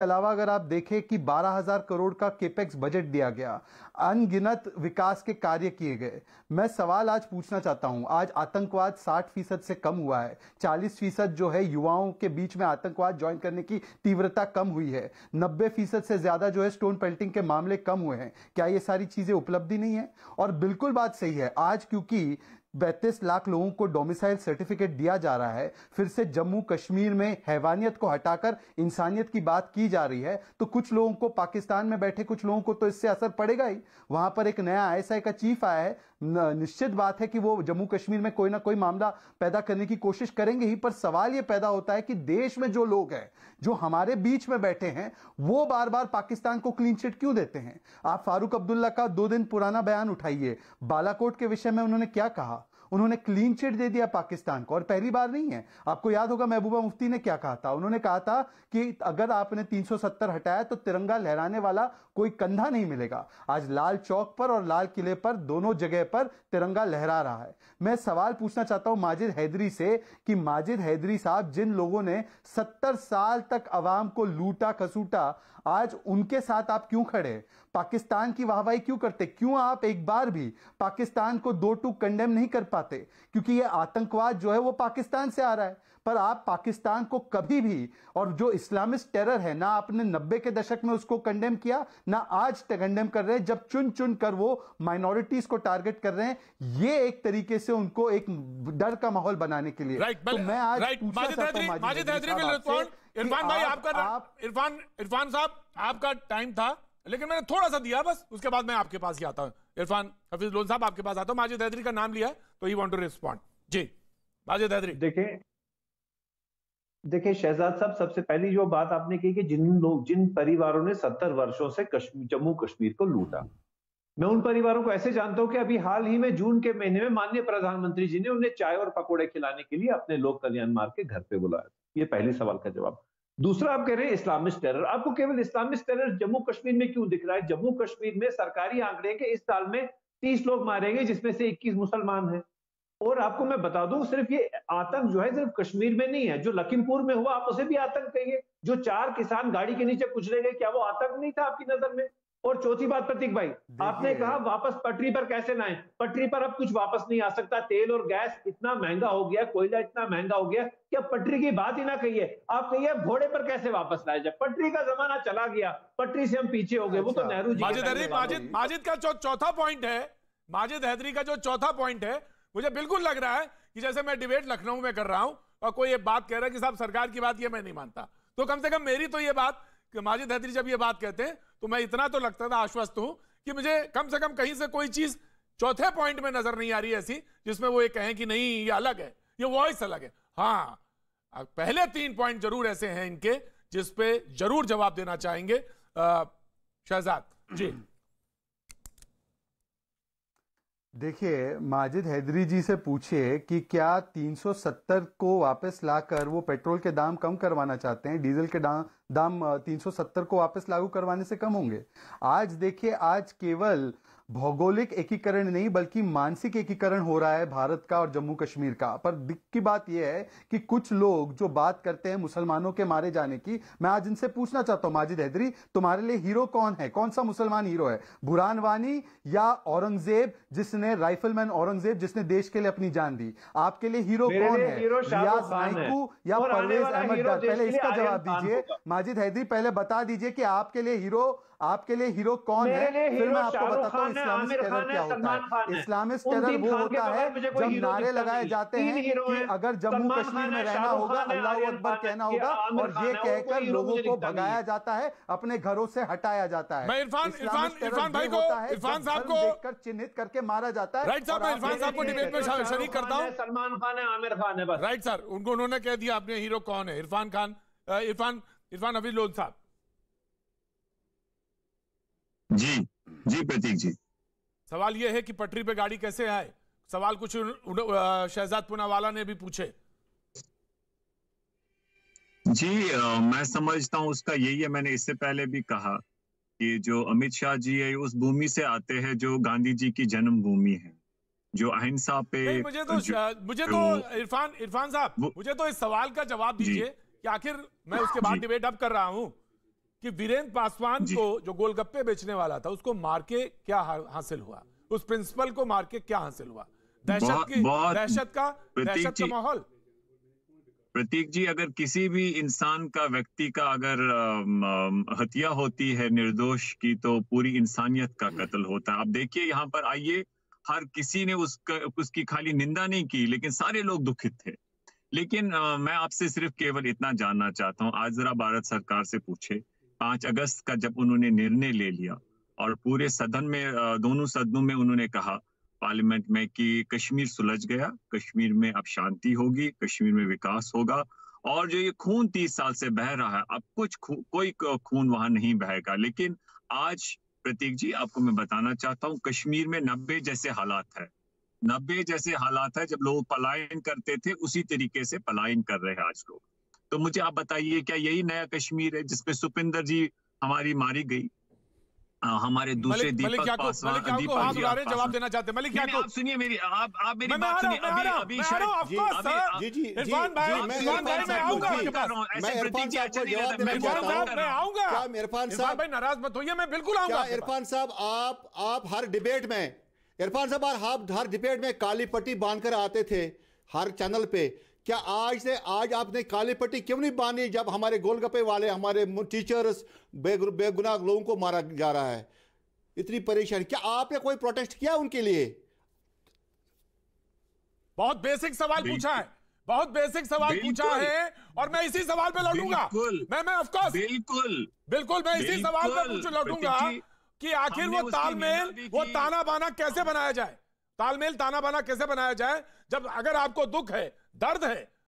अलावा अगर आप देखें कि 12,000 करोड़ का केपेक्स बजट दिया गया, अनगिनत विकास के कार्य किए गए। मैं सवाल आज पूछना चाहता हूं, आज आतंकवाद 60% से कम हुआ है, 40% जो है युवाओं के बीच में आतंकवाद ज्वाइन करने की तीव्रता कम हुई है, 90% से ज्यादा जो है स्टोन पेल्टिंग के मामले कम हुए हैं। क्या ये सारी चीजें उपलब्धि नहीं है? और बिल्कुल बात सही है, आज क्योंकि 32 लाख लोगों को डोमिसाइल सर्टिफिकेट दिया जा रहा है, फिर से जम्मू कश्मीर में हैवानियत को हटाकर इंसानियत की बात की जा रही है, तो कुछ लोगों को, पाकिस्तान में बैठे कुछ लोगों को तो इससे असर पड़ेगा ही। वहां पर एक नया आईएसआई का चीफ आया है, निश्चित बात है कि वो जम्मू कश्मीर में कोई ना कोई मामला पैदा करने की कोशिश करेंगे ही। पर सवाल यह पैदा होता है कि देश में जो लोग हैं, जो हमारे बीच में बैठे हैं, वो बार बार पाकिस्तान को क्लीन चिट क्यों देते हैं? आप फारूक अब्दुल्ला का 2 दिन पुराना बयान उठाइए, बालाकोट के विषय में उन्होंने क्या कहा? उन्होंने क्लीन चिट दे दिया पाकिस्तान को, और पहली बार नहीं है। आपको याद होगा महबूबा मुफ्ती ने क्या कहा था? उन्होंने कहा था कि अगर आपने 370 हटाया तो तिरंगा लहराने वाला कोई कंधा नहीं मिलेगा। आज लाल चौक पर और लाल किले पर, दोनों जगह पर तिरंगा लहरा रहा है। मैं सवाल पूछना चाहता हूं माजिद हैदरी से कि माजिद हैदरी साहब, जिन लोगों ने 70 साल तक अवाम को लूटा खसूटा, आज उनके साथ आप क्यों खड़े? पाकिस्तान की वाहवाही क्यों करते? क्यों आप एक बार भी पाकिस्तान को 2 टूक कंडेम नहीं कर पाते? क्योंकि ये आतंकवाद जो है वो पाकिस्तान से आ रहा है, पर आप पाकिस्तान को कभी भी, और जो इस्लामिस्ट टेरर है ना, आपने 90 के दशक में उसको कंडेम किया, ना आज कंडेम कर रहे हैं, जब चुन चुन कर वो माइनॉरिटीज को टारगेट कर रहे हैं। ये एक तरीके से उनको एक डर का माहौल बनाने के लिए। तो मैं आज माजिद हैदरी विल रिस्पॉन्ड। इरफान भाई, आपका इरफान साहब आपका टाइम था, लेकिन मैंने थोड़ा सा दिया बस, उसके बाद मैं आपके पास ही आता हूं। इरफान हफीज लोन साहब आपके पास आता हूं। माजिद हैदरी का नाम लिया तो ही वांट टू रिस्पॉन्ड। जी माजिद हैदरी। देखिए शहजाद साहब, सबसे पहली जो बात आपने की कि जिन परिवारों ने 70 वर्षों से जम्मू कश्मीर को लूटा, मैं उन परिवारों को ऐसे जानता हूं कि अभी हाल ही में जून के महीने में माननीय प्रधानमंत्री जी ने उन्हें चाय और पकौड़े खिलाने के लिए अपने लोक कल्याण मार्ग के घर पे बुलाया। ये पहले सवाल का जवाब। दूसरा, आप कह रहे हैं इस्लामिस्ट टेरर। आपको केवल इस्लामिस्ट टेरर जम्मू कश्मीर में क्यों दिख रहा है? जम्मू कश्मीर में सरकारी आंकड़े के इस साल में 30 लोग मारे गए, जिसमें से 21 मुसलमान हैं। और आपको मैं बता दूं, सिर्फ ये आतंक जो है सिर्फ कश्मीर में नहीं है, जो लखीमपुर में हुआ आप उसे भी आतंक कहिए। जो 4 किसान गाड़ी के नीचे कुचले गए, क्या वो आतंक नहीं था आपकी नजर में? और चौथी बात, प्रतीक भाई, आपने कहा वापस पटरी पर कैसे लाएं? पटरी पर अब कुछ वापस नहीं आ सकता। तेल और गैस इतना महंगा हो गया, कोयला इतना महंगा हो गया कि अब पटरी की बात ही ना कहिए। आप कहिए घोड़े पर कैसे वापस लाया जाए? पटरी का जमाना चला गया, पटरी से हम पीछे हो गए। वो तो नेहरू जी। माजिद का जो चौथा पॉइंट है, माजिद हैदरी का जो चौथा पॉइंट है, मुझे बिल्कुल लग रहा है कि जैसे मैं डिबेट लखनऊ में कर रहा हूं और कोई ये बात कह रहा है कि साहब सरकार की बात ये मैं नहीं मानता, तो कम से कम मेरी तो ये बात कि माजिद हैदरी जब ये बात कहते हैं तो मैं इतना तो लगता था, आश्वस्त हूं कि मुझे कम से कम कहीं से कोई चीज चौथे पॉइंट में नजर नहीं आ रही है ऐसी जिसमें वो ये कहें कि नहीं ये अलग है, ये वॉइस अलग है। हाँ, पहले 3 पॉइंट जरूर ऐसे हैं इनके जिस पे जरूर जवाब देना चाहेंगे। शहजाद जी। देखिए, माजिद हैदरी जी से पूछिए कि क्या 370 को वापस लाकर वो पेट्रोल के दाम कम करवाना चाहते हैं? डीजल के दाम 370 को वापस लागू करवाने से कम होंगे? आज देखिए, आज केवल भौगोलिक एकीकरण नहीं बल्कि मानसिक एकीकरण हो रहा है भारत का और जम्मू कश्मीर का। पर दिक्कत की बात यह है कि कुछ लोग जो बात करते हैं मुसलमानों के मारे जाने की, मैं आज इनसे पूछना चाहता हूं माजिद हैदरी, तुम्हारे लिए हीरो कौन है? कौन सा मुसलमान हीरो है? बुरहान वानी या औरंगजेब, जिसने राइफलमैन औरंगजेब जिसने देश के लिए अपनी जान दी? आपके लिए हीरो कौन है? रियाज नाइकू या परवेज अहमद डर? पहले इसका जवाब दीजिए माजिद हैदरी, पहले बता दीजिए कि आपके लिए हीरो कौन है, फिर मैं आपको बताता हूं इस्लामिस्ट टेरर क्या होता है। इस्लामिस्ट टेरर वो होता है जब नारे लगाए जाते हैं कि अगर जम्मू कश्मीर में रहना होगा अल्लाह अकबर कहना होगा, और ये कहकर लोगों को भगाया जाता है, अपने घरों से हटाया जाता है। इरफान भाई को, इरफान साहब को देखकर चिन्हित करके मारा जाता है। राइट साहब, मैं इरफान साहब को डिबेट में शरीक करता हूं। सलमान खान है, आमिर खान है, बस। राइट सर, उन्होंने कह दिया अपने हीरो कौन है। इरफान खान, इरफान हफीज लोन साहब। जी प्रतीक जी, सवाल यह है कि पटरी पे गाड़ी कैसे आए? सवाल कुछ शहजाद पूनावाला ने भी पूछे। जी मैं समझता हूं उसका यही है, मैंने इससे पहले भी कहा कि जो अमित शाह जी है उस भूमि से आते हैं जो गांधी जी की जन्मभूमि है, जो अहिंसा पे। मुझे तो इरफान साहब, मुझे तो इस सवाल का जवाब दीजिए कि आखिर मैं उसके बाद डिबेट अब कर रहा हूं कि वीरेंद्र पासवान को, जो गोलगप्पे बेचने वाला था, उसको मार के क्या हासिल हुआ, उस प्रिंसिपल को मार के क्या हासिल हुआ? दहशत का माहौल। प्रतीक जी, अगर किसी भी इंसान का, व्यक्ति का अगर हत्या होती है निर्दोष की, तो पूरी इंसानियत का कत्ल होता है। आप देखिए यहाँ पर आइए, हर किसी ने उसकी खाली निंदा नहीं की, लेकिन सारे लोग दुखित थे। लेकिन मैं आपसे सिर्फ केवल इतना जानना चाहता हूँ, आज जरा भारत सरकार से पूछे, 5 अगस्त का जब उन्होंने निर्णय ले लिया और पूरे सदन में, दोनों सदनों में उन्होंने कहा पार्लियामेंट में कि कश्मीर सुलझ गया, कश्मीर में अब शांति होगी, कश्मीर में विकास होगा, और जो ये खून 30 साल से बह रहा है, अब कोई खून वहां नहीं बहेगा। लेकिन आज प्रतीक जी, आपको मैं बताना चाहता हूँ, कश्मीर में 90 जैसे हालात है, 90 जैसे हालात है। जब लोग पलायन करते थे, उसी तरीके से पलायन कर रहे हैं आज लोग। तो मुझे आप बताइए, क्या यही नया कश्मीर है जिसपे सुपिंदर जी हमारी मारी गई? हमारे दूसरे दीपक पासवान, जवाब देना चाहते हैं मलिक याकूब। आप सुनिए मेरी, आप मेरी बात सुनिए। अभी इरफान भाई, इरफान साहब नाराज मत होइए, मैं बिल्कुल आऊंगा। इरफान साहब, आप हर डिबेट में, इरफान साहब आप हर डिबेट में काली पट्टी बांधकर आते थे हर चैनल पे। क्या आज आपने काली पट्टी क्यों नहीं बांधी जब हमारे गोलगप्पे वाले, हमारे टीचर्स, बेगुनाह लोगों को मारा जा रहा है? इतनी परेशानी, क्या आपने कोई प्रोटेस्ट किया उनके लिए? बहुत बेसिक सवाल पूछा है, बहुत बेसिक सवाल पूछा है, और मैं इसी सवाल पे लौटूंगा। मैं ऑफ कोर्स बिल्कुल मैं इसी सवाल पे लौटूंगा कि आखिर वो तालमेल, वो ताना बाना कैसे बनाया जाए, तालमेल ताना बाना कैसे बनाया जाए, जब अगर आपको दुख है, दर्द है,